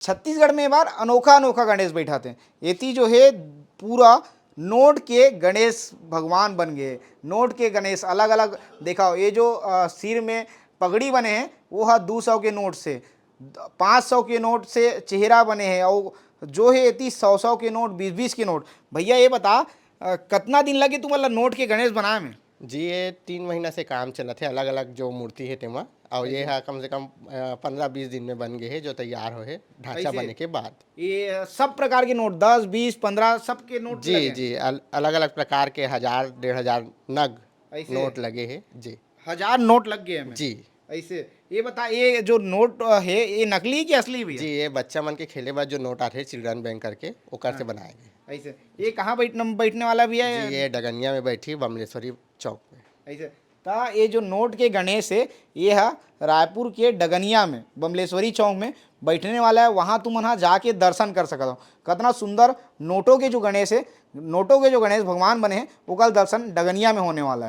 छत्तीसगढ़ में बार अनोखा अनोखा गणेश बैठाते हैं। एती जो है पूरा नोट के गणेश भगवान बन गए। नोट के गणेश अलग अलग देखा, ये जो सिर में पगड़ी बने हैं वो है 200 के नोट से, 500 के नोट से चेहरा बने हैं, और जो है एती 100 के नोट, 20 के नोट। भैया ये बता कितना दिन लगे तू मतलब नोट के गणेश बनाए में? जी ये 3 महीना से काम चलत है, अलग अलग जो मूर्ति है तेमा, और ये है कम से कम 15-20 दिन में बन गए है, जो तैयार हो है ढांचा ऐसे बने के बाद। ये सब प्रकार के नोट 10, 20, 15 सब के नोट जी लगे? जी अलग अलग प्रकार के 1000-1500 नग ऐसे नोट लगे हैं जी। 1000 नोट लग गए हमें? जी ऐसे ये बता, ये जो नोट है ये नकली कि असली भैया? जी ये बच्चा मन के खेले बाद जो नोट आते हैं चिल्ड्रन बैंक करके, ओकर से बनाए गए। ऐसे ये कहाँ बैठने वाला भी जी है? ये डगनिया में बैठी बमलेश्वरी चौक में। ऐसे ता ये जो नोट के गणेश है ये है रायपुर के डगनिया में बमलेश्वरी चौक में बैठने वाला है। वहाँ तुम वहाँ जाके दर्शन कर सकते हो। कितना सुंदर नोटों के जो गणेश है, नोटों के जो गणेश भगवान बने हैं वो कल दर्शन डगनिया में होने वाला है।